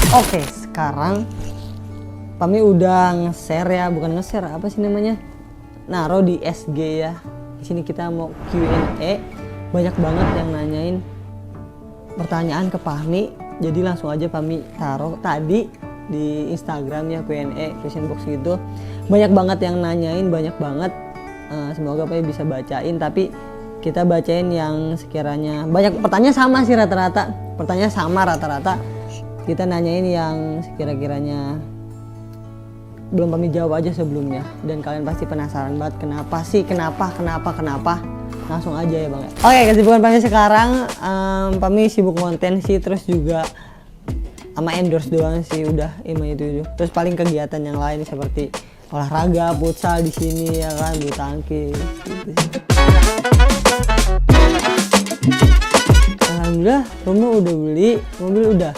Oke, sekarang Pami udah nge-share ya, bukan nge-share, apa sih namanya? Naruh di SG ya. Di sini kita mau Q&A. Banyak banget yang nanyain pertanyaan ke Pami. Jadi langsung aja Pami taruh tadi di Instagram ya, Q&A, question box gitu. Banyak banget yang nanyain, banyak banget. Semoga Pami bisa bacain, tapi kita bacain yang sekiranya banyak pertanyaan sama sih rata-rata. Pertanyaan sama rata-rata. Kita nanyain yang sekira-kiranya belum Pami jawab aja sebelumnya, dan kalian pasti penasaran banget kenapa sih, kenapa. Langsung aja ya Bang. Oke, kesibukan Pami sekarang, Pami sibuk konten sih, terus juga sama endorse doang sih, udah itu. Terus paling kegiatan yang lain seperti olahraga, futsal di sini ya kan, bulu tangkis gitu sih. Alhamdulillah rumah udah beli, mobil udah.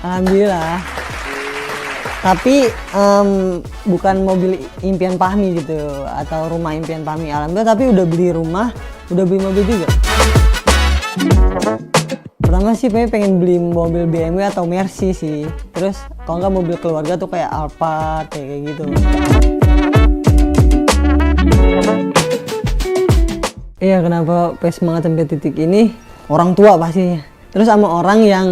Alhamdulillah. Tapi bukan mobil impian Pami gitu atau rumah impian Pami, alhamdulillah, tapi udah beli rumah, udah beli mobil juga. Pertama sih pengen beli mobil BMW atau Mercy sih. Terus kalau nggak mobil keluarga tuh kayak Alphard kayak gitu. Iya, kenapa semangat sampai titik ini? Orang tua pastinya. Terus sama orang yang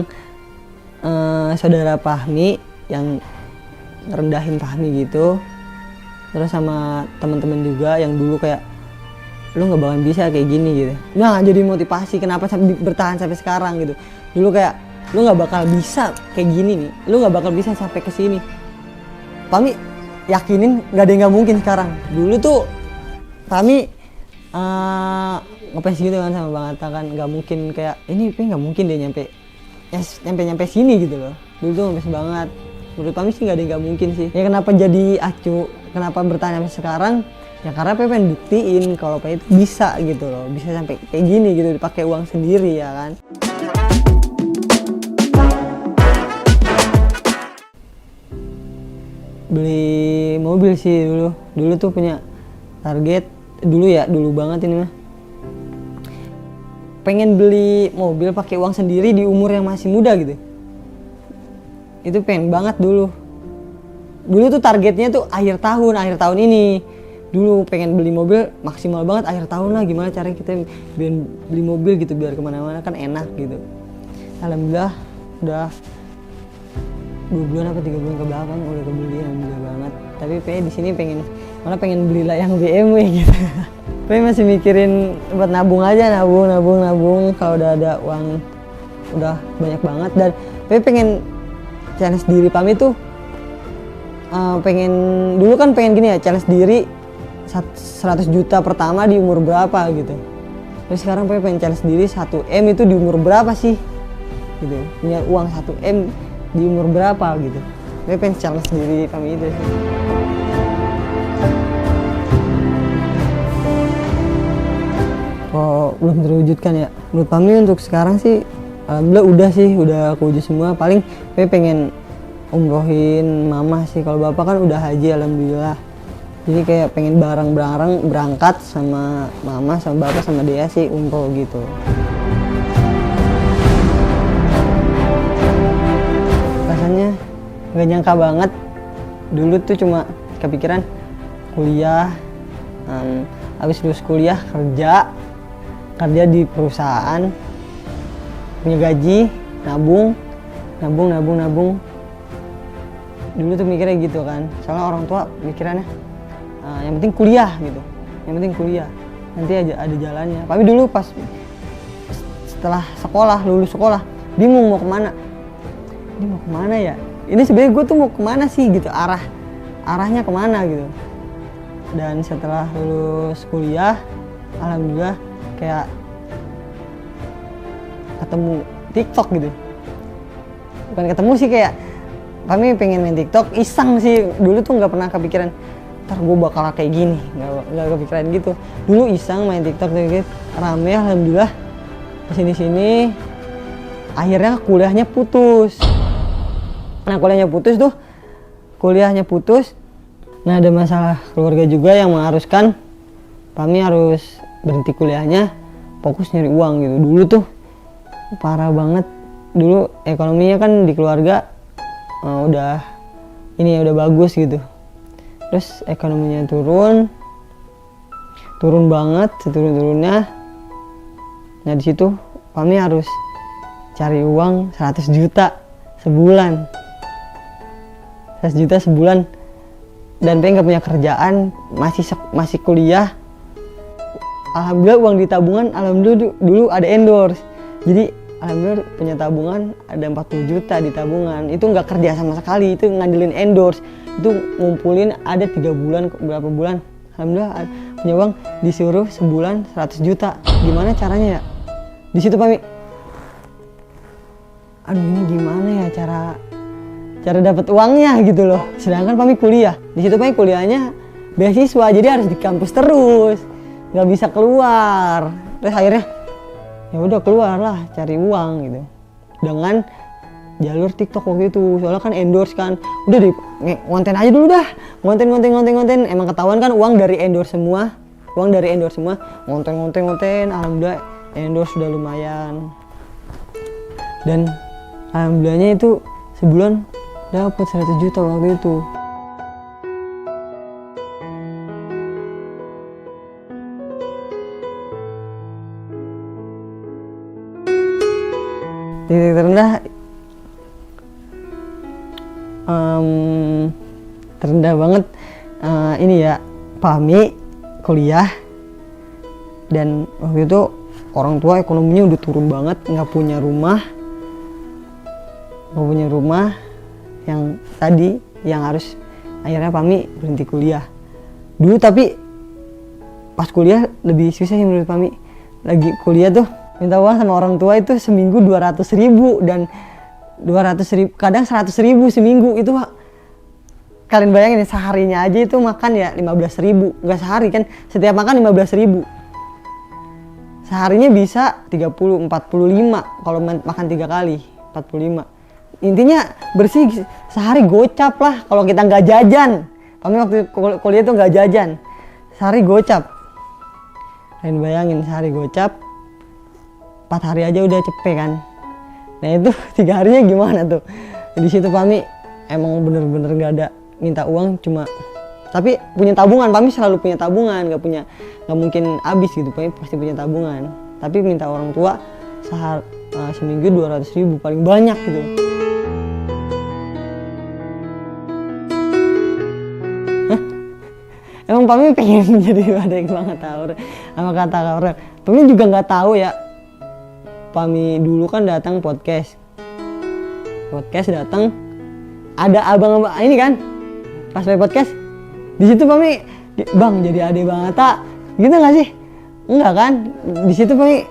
saudara Pami yang rendahin Pami gitu. Terus sama teman-teman juga yang dulu kayak lu nggak bakalan bisa kayak gini gitu. Nah, jadi motivasi kenapa bertahan sampai sekarang gitu. Dulu kayak lu nggak bakal bisa kayak gini nih. Lu nggak bakal bisa sampai ke sini. Pami yakinin nggak ada yang nggak mungkin sekarang. Dulu tuh Pami ngefans gitu kan sama Bang Atta kan, nggak mungkin kayak ini nggak mungkin dia nyampe sini gitu loh. Dulu tuh ngefans banget. Menurut Pami sih nggak ada yang nggak mungkin sih. Ya kenapa jadi acu, kenapa bertahan sampai sekarang? Ya karena pengen buktiin kalau Pami itu bisa gitu loh, bisa sampai kayak gini gitu, dipakai uang sendiri ya kan. Beli mobil sih dulu tuh punya target dulu banget ini mah. Pengen beli mobil pakai uang sendiri di umur yang masih muda gitu. Itu pengen banget dulu tuh targetnya tuh akhir tahun ini. Dulu pengen beli mobil maksimal banget akhir tahun lah, gimana caranya kita beli mobil gitu biar kemana-mana kan enak gitu. Alhamdulillah udah 2 bulan apa 3 bulan ke belakang udah kebeli, alhamdulillah banget. Tapi di sini pengen beli lah yang BMW gitu. Pengen masih mikirin buat nabung aja, nabung kalau udah ada uang udah banyak banget. Dan pengen challenge diri Pami tuh dulu kan pengen gini ya, challenge diri 100 juta pertama di umur berapa gitu. Terus sekarang pengen challenge diri 1M itu di umur berapa sih gitu, punya uang 1M di umur berapa gitu. Pengen challenge diri Pami itu sih. Kok belum terwujudkan ya, menurut Pami untuk sekarang sih alhamdulillah udah kewujud semua. Paling pengen umrohin mama sih, kalau bapak kan udah haji alhamdulillah. Jadi kayak pengen bareng-bareng berangkat sama mama, sama bapak, sama dia sih umroh gitu. Rasanya gak nyangka banget. Dulu tuh cuma kepikiran kuliah, habis lulus kuliah kerja di perusahaan, punya gaji, nabung. Dulu tuh mikirnya gitu kan, soalnya orang tua mikirannya yang penting kuliah gitu, nanti aja ada jalannya. Tapi dulu pas setelah lulus sekolah bingung mau kemana, ya ini sebenarnya gue tuh mau kemana sih gitu, arahnya kemana gitu. Dan setelah lulus kuliah alhamdulillah kayak ketemu TikTok gitu, bukan ketemu sih, kayak kami pengen main TikTok iseng sih. Dulu tuh nggak pernah kepikiran ntar gue bakal kayak gini, nggak kepikiran gitu. Dulu iseng main TikTok gitu, rame alhamdulillah. Kesini akhirnya kuliahnya putus. Nah kuliahnya putus. Nah ada masalah keluarga juga yang mengharuskan Pami harus berhenti kuliahnya, fokus nyari uang gitu. Dulu tuh parah banget dulu ekonominya kan di keluarga udah bagus gitu. Terus ekonominya turun banget, seturun-turunnya. Nah di situ kami harus cari uang 100 juta sebulan. 100 juta sebulan. Dan pengen gak punya kerjaan, masih kuliah. Alhamdulillah uang di tabungan, alhamdulillah dulu ada endorse. Jadi alhamdulillah punya tabungan ada 40 juta di tabungan. Itu nggak kerja sama sekali, itu ngandelin endorse. Itu ngumpulin ada 3 bulan, berapa bulan. Alhamdulillah punya uang, disuruh sebulan 100 juta. Gimana caranya ya? Di situ Pami, aduh ini gimana ya cara dapat uangnya gitu loh. Sedangkan Pami kuliah. Di situ Pami kuliahnya beasiswa, jadi harus di kampus terus, nggak bisa keluar. Terus akhirnya ya udah keluarlah cari uang gitu dengan jalur TikTok waktu itu. Soalnya kan endorse kan, udah di konten aja dulu dah, konten. Emang ketahuan kan uang dari endorse semua, konten. Alhamdulillah endorse sudah lumayan. Dan alhamdulillahnya itu sebulan dapat 100 juta waktu itu. Titik terendah terendah banget ini ya, Pami kuliah dan waktu itu orang tua ekonominya udah turun banget, nggak punya rumah yang tadi yang harus akhirnya Pami berhenti kuliah dulu. Tapi pas kuliah lebih susah sih menurut Pami. Lagi kuliah tuh minta uang sama orang tua itu seminggu 200.000 dan 200.000 kadang 100.000 seminggu. Itu kalian bayangin seharinya aja itu makan ya 15.000, nggak sehari kan, setiap makan 15.000, seharinya bisa 30-45 kalau makan 3 kali 45. Intinya bersih sehari gocap lah kalau kita nggak jajan. Kami waktu kuliah tuh nggak jajan, sehari gocap. Kalian bayangin sehari gocap 4 hari aja udah cepet kan. Nah itu 3 harinya gimana tuh. Di situ Pami emang bener-bener gak ada minta uang, cuma tapi punya tabungan. Pami selalu punya tabungan, nggak mungkin habis gitu. Pami pasti punya tabungan. Tapi minta orang tua seminggu 200.000 paling banyak gitu. Emang Pami pengen jadi badai banget tahu sama kata orang. Pami juga nggak tahu ya. Pami dulu kan datang podcast datang, ada abang-abang ini kan pas podcast di situ Pami, bang jadi ade Bang Atta gitu nggak sih? Enggak kan? Di situ Pami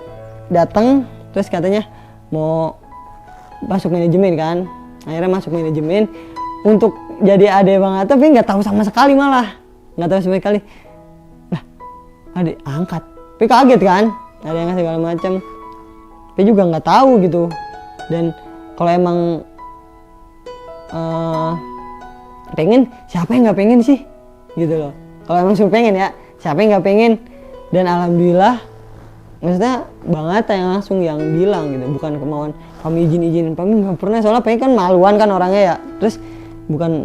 datang terus katanya mau masuk manajemen kan, akhirnya masuk manajemen untuk jadi ade Bang Atta. Tapi nggak tahu sama sekali, malah nggak tahu sama sekali. Lah ade angkat, tapi kaget kan, ada yang segala macam. Tapi juga nggak tahu gitu. Dan kalau emang pengen, siapa yang nggak pengen sih gitu loh. Kalau emang suruh pengen ya, siapa yang nggak pengen. Dan alhamdulillah maksudnya banget yang langsung yang bilang gitu, bukan kemauan Pami izin Pami nggak pernah. Soalnya Pami kan maluan kan orangnya ya, terus bukan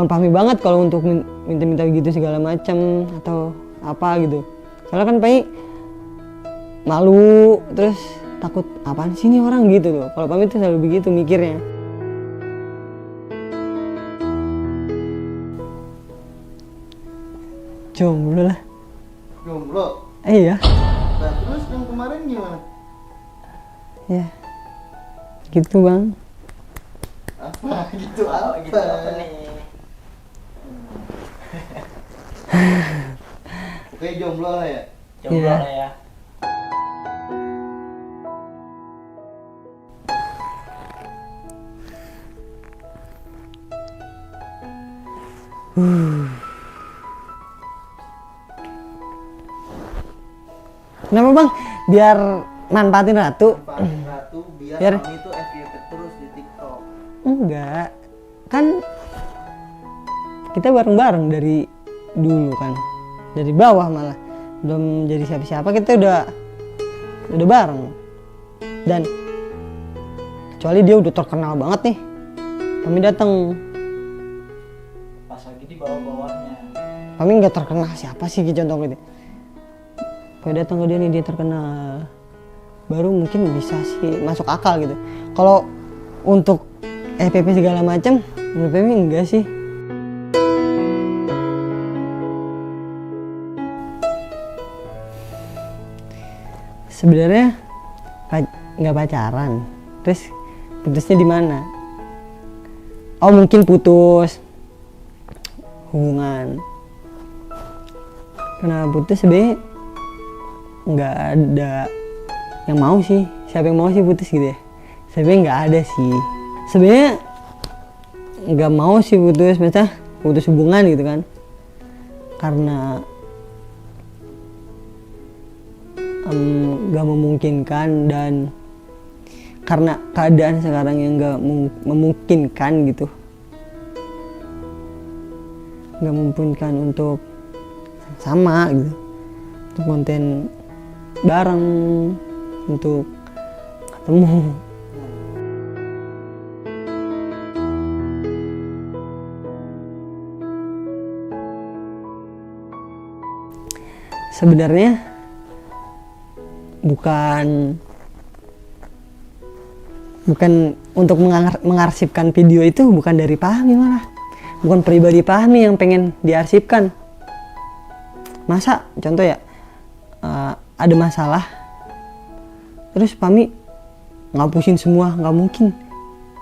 Pami banget kalau untuk minta gitu segala macam atau apa gitu. Soalnya kan Pami malu, terus takut apaan sih nih orang gitu loh. Kalau Pami tuh selalu begitu mikirnya. Jomblo lah. Jomblo? Iya. Nah terus yang kemarin gimana? Ya gitu bang. Apa gitu apa? Gitu apa nih? Oke jomblo lah ya? Jomblo Iya. lah ya. Kenapa bang? Biar manfaatin Ratu? Manfaatin Ratu biar Biar- kami tuh FYP terus di TikTok. Enggak, kan kita bareng-bareng dari dulu kan, dari bawah malah belum jadi siapa-siapa kita udah bareng. Dan kecuali dia udah terkenal banget nih, kami datang. Pas lagi di bawah-bawahnya. Kami nggak terkenal siapa sih contoh gitu. Kalau datang ke dia nih, dia terkenal, baru mungkin bisa sih masuk akal gitu. Kalau untuk FPP segala macam, menurut Pemi enggak sih. Sebenarnya nggak pacaran, terus putusnya di mana? Oh mungkin putus hubungan. Kenapa putus? Sebenarnya nggak ada yang mau sih. Siapa yang mau sih putus gitu ya? Sebenarnya nggak ada sih. Sebenarnya nggak mau sih putus, misalnya putus hubungan gitu kan, karena nggak memungkinkan dan karena keadaan sekarang yang nggak memungkinkan gitu, nggak memungkinkan untuk sama gitu, untuk konten bareng, untuk ketemu. Sebenarnya bukan untuk mengarsipkan video itu, bukan dari Fahmi, malah bukan pribadi Fahmi yang pengen diarsipkan. Masa contoh ya, ada masalah terus Fahmi ngapusin semua, nggak mungkin.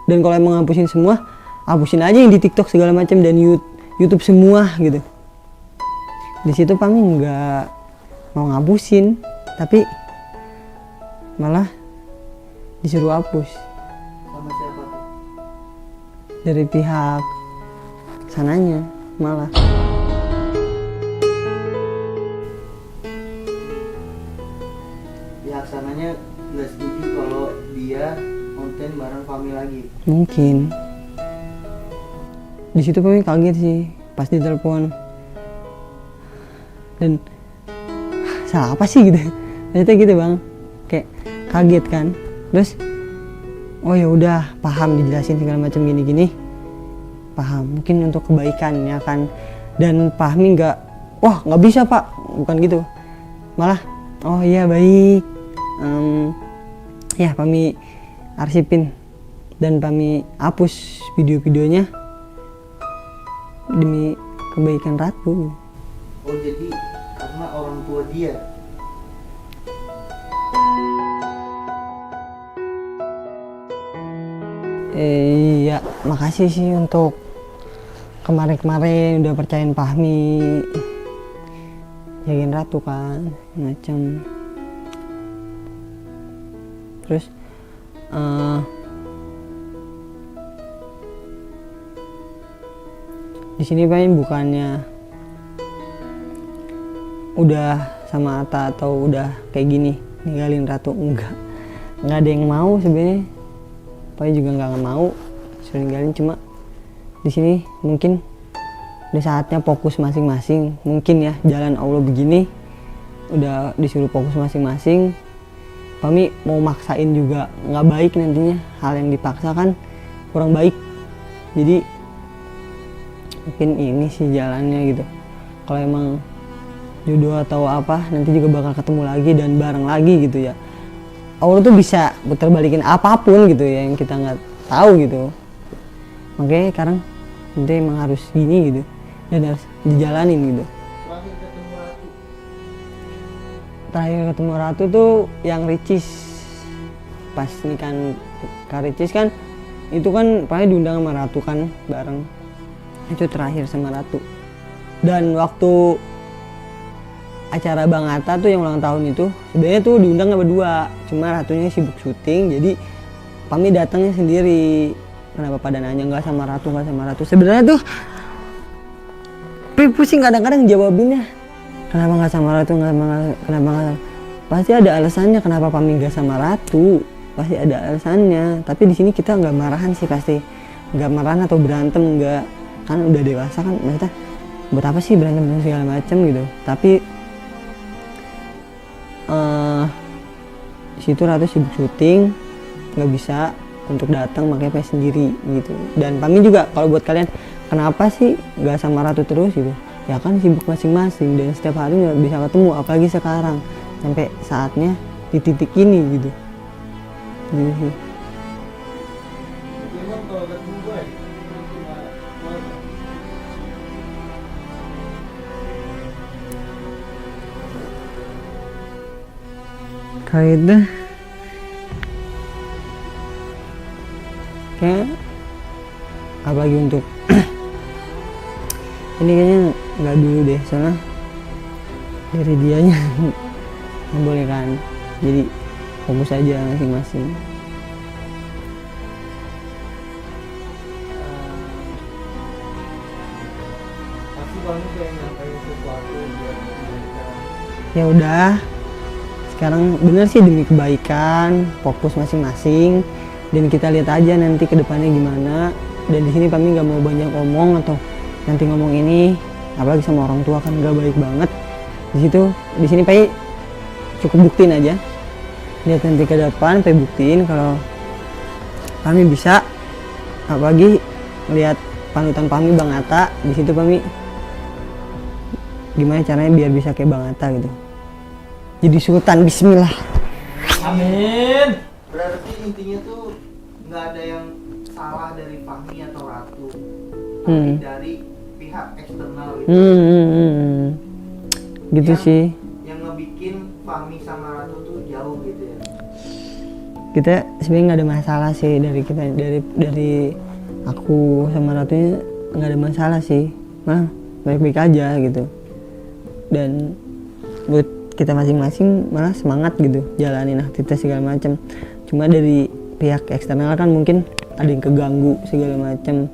Dan kalau emang ngapusin semua, hapusin aja yang di TikTok segala macam dan YouTube semua gitu. Di situ Fahmi nggak mau ngapusin, tapi malah disuruh hapus Sama siapa tuh? dari pihak sananya malah. Pihak sananya nggak setuju kalau dia konten bareng Fahmi lagi. Mungkin di situ Fahmi kaget sih pas ditelepon, dan salah apa sih gitu, ternyata gitu bang, kayak kaget kan. Terus oh ya udah paham, dijelasin segala macam gini-gini, paham mungkin untuk kebaikan ya kan. Dan Fahmi nggak, wah nggak bisa pak, bukan gitu, malah oh iya baik, ya Fahmi arsipin dan Fahmi hapus video-videonya demi kebaikan Ratu. Oh jadi karena orang tua dia. Iya, makasih sih untuk kemarin-kemarin udah percayain Fahmi jagain Ratu kan, macam. Terus di sini Fahmi bukannya udah sama Atta atau udah kayak gini ninggalin Ratu, enggak ada yang mau sebenarnya. Fahmi juga nggak mau suruh ninggalin, cuma di sini mungkin udah saatnya fokus masing-masing. Mungkin ya jalan Allah begini, udah disuruh fokus masing-masing. Fahmi mau maksain juga nggak baik, nantinya hal yang dipaksa kan kurang baik. Jadi mungkin ini sih jalannya gitu. Kalau emang jodoh atau apa, nanti juga bakal ketemu lagi dan bareng lagi gitu ya. Allah tuh bisa putar balikin apapun gitu ya, yang kita nggak tahu gitu. Makanya sekarang nanti emang harus gini gitu dan harus dijalanin gitu. Terakhir ketemu Ratu. Terakhir ketemu Ratu tuh yang Ricis, pas nikahan Kak Ricis kan, itu kan paling diundang sama Ratu kan bareng. Itu terakhir sama Ratu. Dan waktu acara Bang Atta tuh yang ulang tahun itu sebenarnya tuh diundang berdua, cuma Ratunya sibuk syuting, jadi Fahmi datangnya sendiri. Kenapa pada nanya nggak sama Ratu? Sebenarnya tuh pusing kadang-kadang jawabinnya, kenapa nggak sama Ratu, kenapa nggak, pasti ada alasannya kenapa Fahmi nggak sama Ratu, pasti ada alasannya. Tapi di sini kita nggak marahan sih, pasti nggak marahan atau berantem, nggak, kan udah dewasa kan, maksudnya buat apa sih berantem segala macam gitu. Tapi di situ Ratu sibuk syuting, nggak bisa untuk datang, makanya Pami sendiri gitu. Dan Pami juga kalau buat kalian, kenapa sih nggak sama Ratu terus gitu? Ya kan sibuk masing-masing dan setiap hari nggak bisa ketemu, apalagi sekarang sampai saatnya di titik ini gitu. Gitu sih. Emang kalau ketemu gue cuma Kayak itu kayak apalagi untuk ini kayaknya nggak dulu deh, soalnya dari dianya membolehkan, jadi fokus aja masing-masing. pasti kamu kayak nyampein sesuatu buat mereka. Ya udah, sekarang bener sih demi kebaikan, fokus masing-masing, dan kita lihat aja nanti ke depannya gimana. Dan di sini Pami nggak mau banyak ngomong atau nanti ngomong ini, apalagi sama orang tua kan nggak baik banget. Di sini Pami cukup buktiin aja, lihat nanti ke depan Pami buktiin kalau Pami bisa, apalagi lihat panutan Pami Bang Atta. Di situ Pami gimana caranya biar bisa kayak Bang Atta gitu, jadi sultan. Bismillah. Amin. Berarti intinya tuh nggak ada yang salah dari Fahmi atau Ratu, Hmm. tapi dari pihak eksternal gitu. Gitu Yang- sih, Yang ngebikin Fahmi sama Ratu tuh jauh gitu ya. kita sebenarnya nggak ada masalah sih dari kita, dari aku sama Ratunya nggak ada masalah sih, malah baik-baik aja gitu. Dan buat kita masing-masing malah semangat gitu jalanin aktivitas segala macam. Cuma dari pihak eksternal kan mungkin ada yang keganggu segala macam,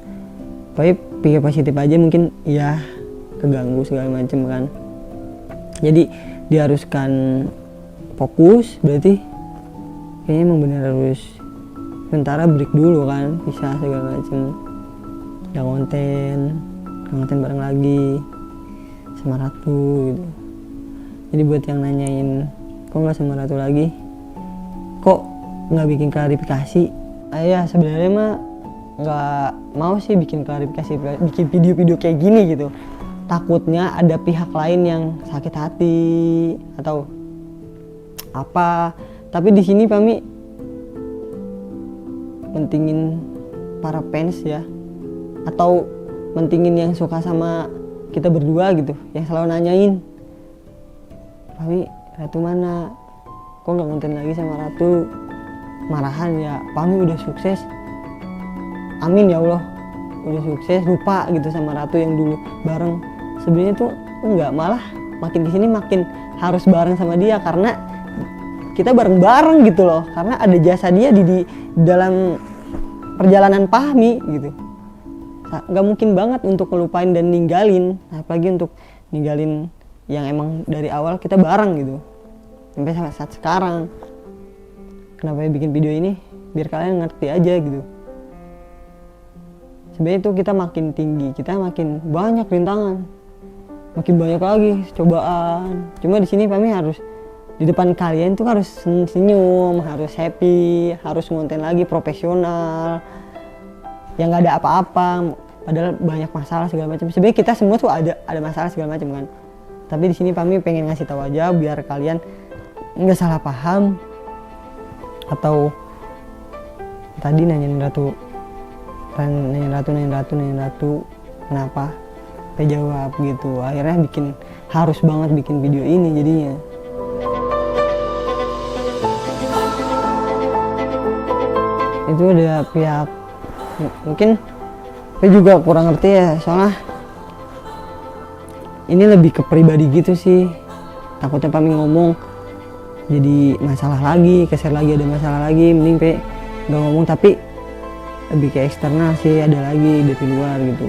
tapi pikir positif aja, mungkin ya keganggu segala macam kan. Jadi diharuskan fokus, berarti kayaknya emang bener harus sementara break dulu kan, pisah segala macam, nggak konten bareng lagi sama Ratu gitu. Jadi buat yang nanyain kok nggak sama Ratu lagi, kok nggak bikin klarifikasi, ya sebenarnya mah nggak mau sih bikin klarifikasi, bikin video-video kayak gini gitu. Takutnya ada pihak lain yang sakit hati atau apa. Tapi di sini Pami mentingin para fans ya, atau mentingin yang suka sama kita berdua gitu, yang selalu nanyain, Pami Ratu mana, kok nggak konten lagi sama Ratu, marahan ya. Pami udah sukses, amin ya Allah, udah sukses, lupa gitu sama Ratu yang dulu bareng. Sebenarnya tuh enggak, malah makin kesini makin harus bareng sama dia, karena kita bareng-bareng gitu loh, karena ada jasa dia di dalam perjalanan Pahmi gitu. Nggak mungkin banget untuk ngelupain dan ninggalin, apalagi untuk ninggalin yang emang dari awal kita bareng gitu sampai saat sekarang. Kenapa bikin video ini? Biar kalian ngerti aja gitu. Sebenarnya itu kita makin tinggi, kita makin banyak rintangan, makin banyak lagi cobaan. Cuma di sini Pami harus di depan kalian tuh harus senyum, harus happy, harus ngonten lagi profesional, yang nggak ada apa-apa. Padahal banyak masalah segala macam. Sebenarnya kita semua tuh ada masalah segala macam kan. Tapi di sini Pami pengen ngasih tahu aja biar kalian nggak salah paham. Atau tadi nanyain Ratu kenapa? Saya jawab gitu. Akhirnya harus banget bikin video ini jadinya. Itu ada pihak mungkin saya juga kurang ngerti ya, soalnya ini lebih ke pribadi gitu sih. Takutnya Pami ngomong jadi masalah lagi, keser lagi, ada masalah lagi. Mending Pe nggak ngomong, tapi lebih ke eksternal sih, ada lagi dari luar gitu.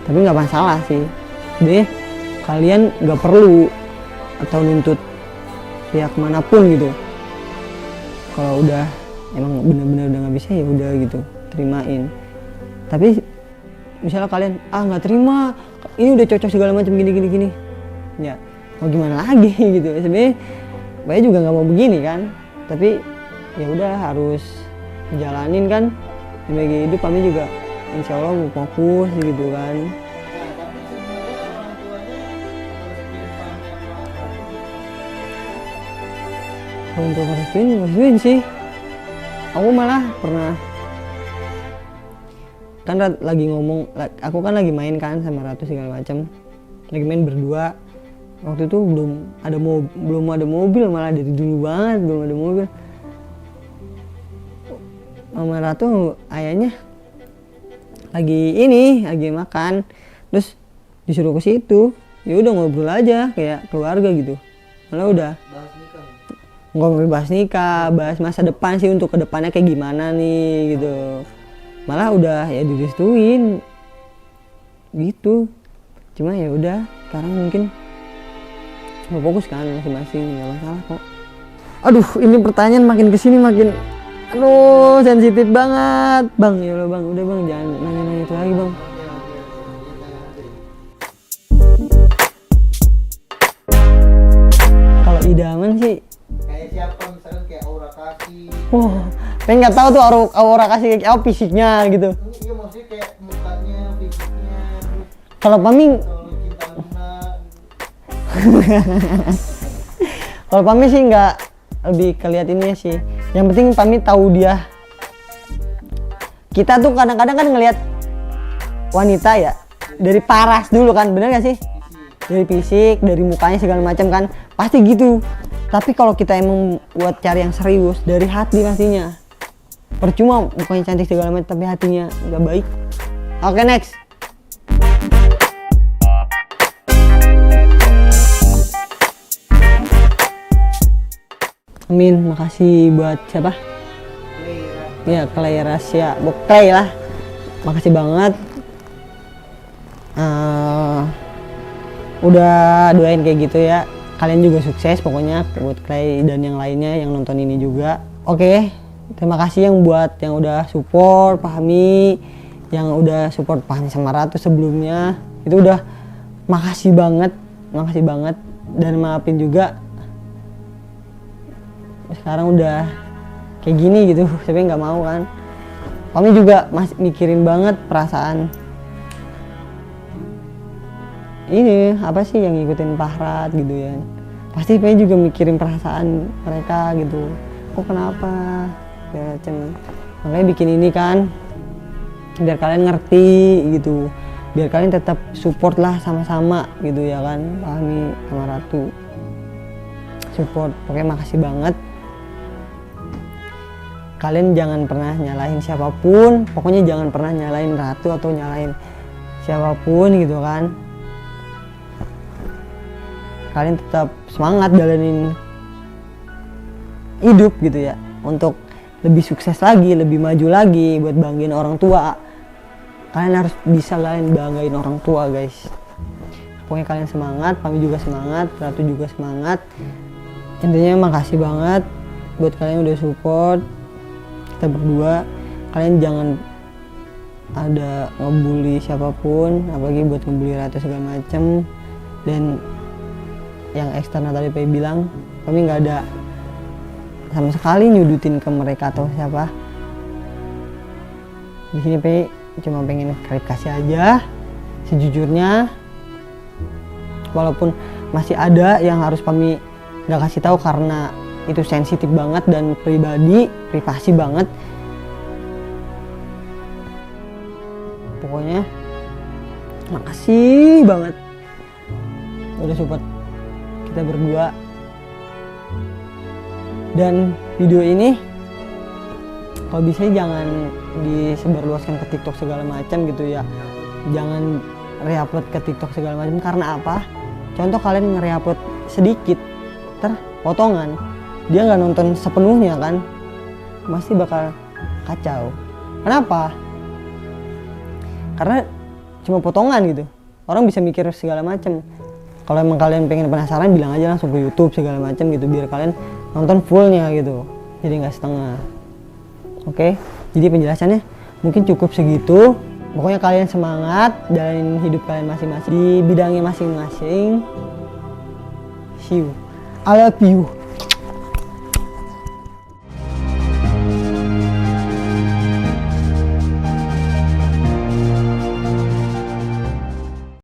Tapi nggak masalah sih, deh kalian nggak perlu atau nuntut pihak manapun gitu. Kalau udah emang bener-bener udah nggak bisa ya udah gitu, terimain. Tapi misalnya kalian nggak terima, ini udah cocok segala macam gini, ya mau gimana lagi gitu. Sebenarnya saya juga nggak mau begini kan, tapi ya udah harus ngejalanin kan sebagai hidup, kami juga insya Allah mau fokus gitu kan. Nah, tapi sebenarnya orang tuanya harus bikin Fahmi apa? Untuk ngerestuin sih. Aku malah pernah kan lagi ngomong, aku kan lagi main kan sama Ratu segala macam, lagi main berdua. Waktu itu belum ada mobil, malah dari dulu banget belum ada mobil. Mama Ratu ayahnya lagi makan, terus disuruh ke situ. Ya udah ngobrol aja kayak keluarga gitu. Malah udah Bahas nikah. ngobrol, bahas nikah, bahas masa depan sih, untuk kedepannya kayak gimana nih gitu. Malah udah ya direstuin gitu. Cuma ya udah sekarang mungkin mau fokus kan masing-masing, nggak masalah kok. Aduh, ini pertanyaan makin kesini makin aduh sensitif banget bang. Ya Allah bang, udah bang jangan nanya-nanya itu lagi bang. Kalau idaman sih, Kayak siapa misalkan kayak Aura Kasih. pengen nggak tahu tuh aura kasih kayak apa fisiknya gitu. Iya maksudnya kayak mukanya, fisiknya, Kalau Pami, kalau cinta Luna. kalau Pami sih nggak, lebih kelihat ini sih. Yang penting Pami tahu dia. Kita tuh kadang-kadang kan ngelihat wanita ya dari paras dulu kan, bener gak sih? Dari fisik, dari mukanya segala macam kan, pasti gitu. Tapi kalau kita emang buat cari yang serius, dari hati pastinya. Percuma mukanya cantik segala macam tapi hatinya nggak baik. Oke, next. Amin, makasih buat siapa? Ya, Clay Rasya, Clay lah. Makasih banget. Udah doain kayak gitu ya. Kalian juga sukses pokoknya buat Clay dan yang lainnya yang nonton ini juga. Oke, terima kasih yang udah support Fahmi, yang udah support Fahmi sama Ratu sebelumnya. Itu udah makasih banget. Dan maafin juga sekarang udah kayak gini gitu, tapi nggak mau kan. Kami juga masih mikirin banget perasaan ini apa sih yang ngikutin Pahrat gitu ya. Pasti pengen juga mikirin perasaan mereka gitu. Kok kenapa? Ya, makanya bikin ini kan biar kalian ngerti gitu, biar kalian tetap support lah sama-sama gitu ya kan. Fahmi sama Ratu support, pokoknya makasih banget. Kalian jangan pernah nyalahin siapapun, pokoknya jangan pernah nyalahin Ratu atau nyalahin siapapun gitu kan. Kalian tetap semangat jalanin hidup gitu ya, untuk lebih sukses lagi, lebih maju lagi, buat banggain orang tua. Kalian harus bisa banggain orang tua guys. Pokoknya kalian semangat, kami juga semangat, Ratu juga semangat. Intinya makasih banget buat kalian udah support kita berdua. Kalian jangan ada ngebully siapapun, apalagi buat ngebully Ratu segala macem. Dan yang eksternal tadi Pei bilang, kami nggak ada sama sekali nyudutin ke mereka atau siapa. Di sini Pei cuma pengen klarifikasi aja sejujurnya, walaupun masih ada yang harus kami nggak kasih tahu karena itu sensitif banget dan privasi banget. Pokoknya makasih banget udah support kita berdua. Dan video ini kalau bisa jangan disebarluaskan ke TikTok segala macam gitu ya. Jangan re-upload ke TikTok segala macam. Karena apa? Contoh kalian nge-re-upload sedikit, potongan, dia nggak nonton sepenuhnya kan, pasti bakal kacau. Kenapa? Karena cuma potongan gitu, orang bisa mikir segala macam. Kalau emang kalian pengen penasaran, bilang aja langsung ke YouTube segala macam gitu, biar kalian nonton fullnya gitu, jadi nggak setengah. Oke, jadi penjelasannya mungkin cukup segitu. Pokoknya kalian semangat jalanin hidup kalian masing-masing di bidangnya masing-masing. See you, I love you.